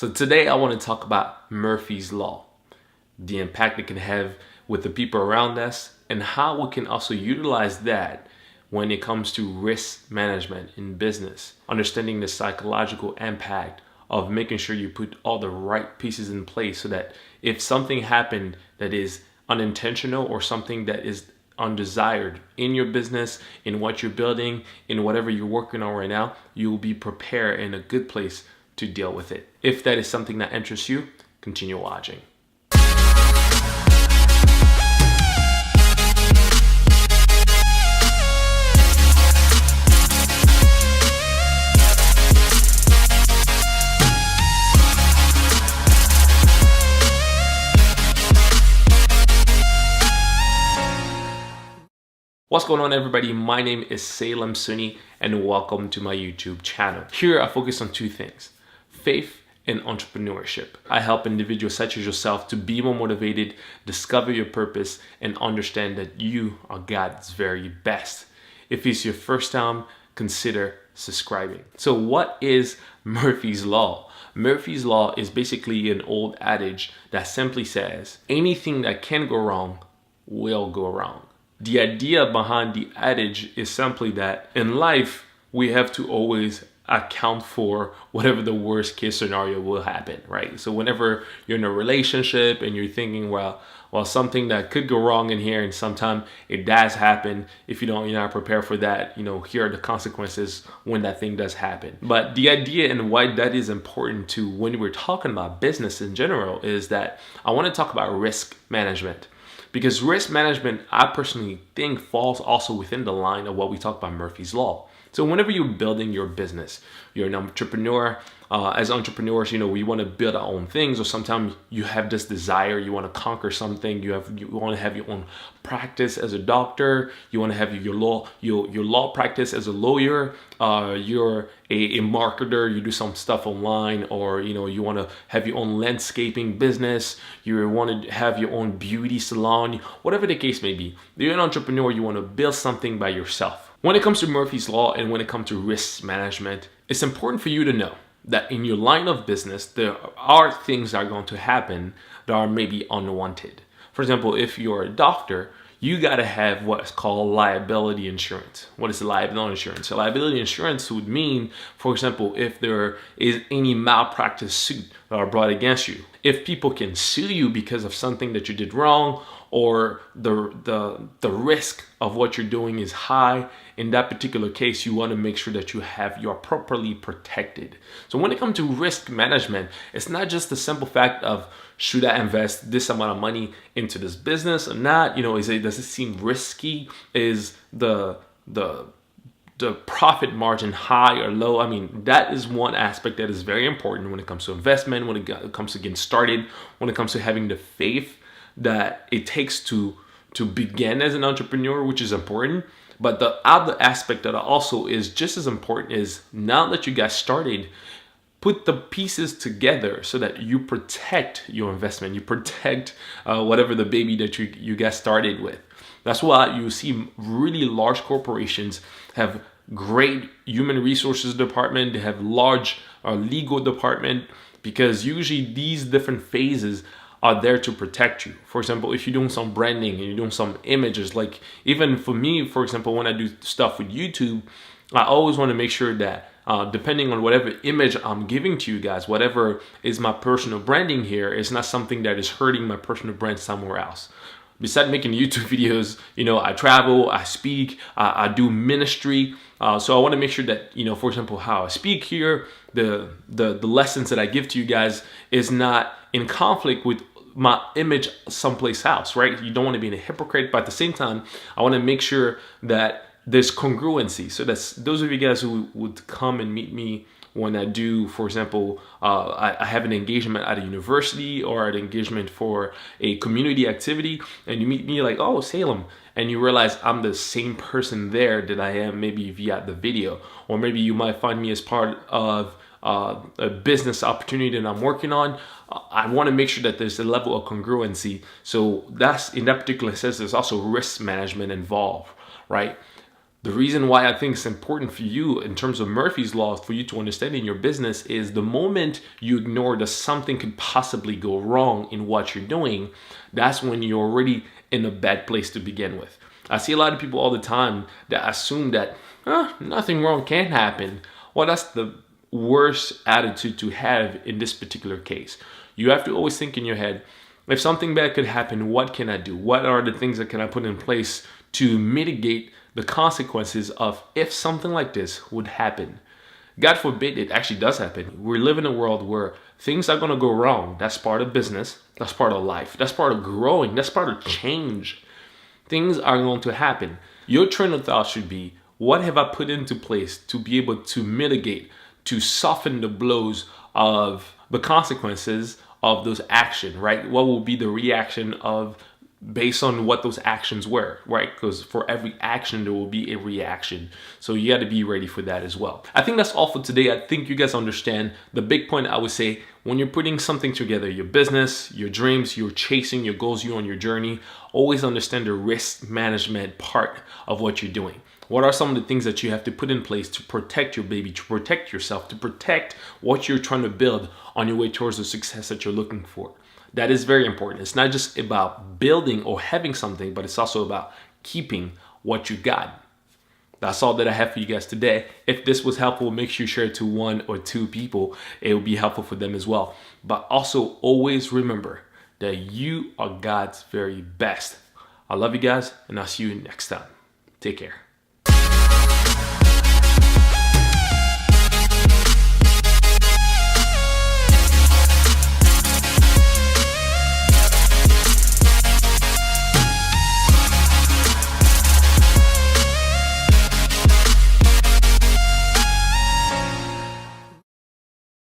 So today I want to talk about Murphy's Law, the impact it can have with the people around us, and how we can also utilize that when it comes to risk management in business, understanding the psychological impact of making sure you put all the right pieces in place so that if something happened that is unintentional or something that is undesired in your business, in what you're building, in whatever you're working on right now, you will be prepared in a good place to deal with it. If that is something that interests you, continue watching. What's going on, everybody? My name is Salem Soni and welcome to my YouTube channel. Here I focus on two things: faith and entrepreneurship. I help individuals such as yourself to be more motivated, discover your purpose, and understand that you are God's very best. If it's your first time, consider subscribing. So what is Murphy's Law? Murphy's Law is basically an old adage that simply says anything that can go wrong will go wrong. The idea behind the adage is simply that in life, we have to always account for whatever the worst case scenario will happen, right? So whenever you're in a relationship and you're thinking, well, something that could go wrong in here, and sometimes it does happen. If you're not prepared for that, here are the consequences when that thing does happen. But the idea and why that is important to when we're talking about business in general is that I want to talk about risk management. Because risk management, I personally think, falls also within the line of what we talk about Murphy's Law. So whenever you're building your business, you're an entrepreneur. As entrepreneurs, we want to build our own things, or sometimes you have this desire, you want to conquer something. You want to have your own practice as a doctor. You want to have your law practice as a lawyer. You're a marketer. You do some stuff online, or you want to have your own landscaping business. You want to have your own beauty salon. Whatever the case may be, you're an entrepreneur. You want to build something by yourself. When it comes to Murphy's Law and when it comes to risk management, it's important for you to know that in your line of business, there are things that are going to happen that are maybe unwanted. For example, if you're a doctor, you got to have what's called liability insurance. What is liability insurance? So liability insurance would mean, for example, if there is any malpractice suit that are brought against you, if people can sue you because of something that you did wrong, or the risk of what you're doing is high, in that particular case, you want to make sure that you're properly protected. So when it comes to risk management, it's not just the simple fact of, should I invest this amount of money into this business or not? Does it seem risky? Is the profit margin high or low? I mean, that is one aspect that is very important when it comes to investment, when it comes to getting started, when it comes to having the faith that it takes to begin as an entrepreneur, which is important. But the other aspect that also is just as important is, now that you got started, put the pieces together so that you protect your investment, you protect whatever the baby that you got started with. That's why you see really large corporations have great human resources department, they have large legal department, because usually these different phases are there to protect you. For example, if you're doing some branding and you're doing some images, like even for me, for example, when I do stuff with YouTube, I always want to make sure that depending on whatever image I'm giving to you guys, whatever is my personal branding here, is not something that is hurting my personal brand somewhere else. Besides making YouTube videos, I travel, I speak, I do ministry. So I want to make sure that, for example, how I speak here, the lessons that I give to you guys is not in conflict with my image someplace else, right? You don't want to be a hypocrite, but at the same time, I want to make sure that there's congruency. So that's those of you guys who would come and meet me when I do, for example, I have an engagement at a university or an engagement for a community activity, and you meet me like, oh, Salem, and you realize I'm the same person there that I am maybe via the video, or maybe you might find me as part of a business opportunity that I'm working on. I want to make sure that there's a level of congruency. So that's, in that particular sense, there's also risk management involved, right? The reason why I think it's important for you in terms of Murphy's Law for you to understand in your business is the moment you ignore that something could possibly go wrong in what you're doing, that's when you're already in a bad place to begin with. I see a lot of people all the time that assume that nothing wrong can happen. Well, that's the worst attitude to have in this particular case. You have to always think in your head, if something bad could happen, what can I do? What are the things that can I put in place to mitigate the consequences of if something like this would happen? God forbid it actually does happen. We live in a world where things are going to go wrong. That's part of business. That's part of life. That's part of growing. That's part of change. Things are going to happen. Your train of thought should be, what have I put into place to be able to mitigate, to soften the blows of the consequences of those actions, right? What will be the reaction of based on what those actions were, right? Because for every action, there will be a reaction. So you got to be ready for that as well. I think that's all for today. I think you guys understand the big point. I would say when you're putting something together, your business, your dreams, you're chasing your goals, you're on your journey, always understand the risk management part of what you're doing. What are some of the things that you have to put in place to protect your baby, to protect yourself, to protect what you're trying to build on your way towards the success that you're looking for? That is very important. It's not just about building or having something, but it's also about keeping what you got. That's all that I have for you guys today. If this was helpful, make sure you share it to 1 or 2 people. It will be helpful for them as well. But also always remember that you are God's very best. I love you guys, and I'll see you next time. Take care.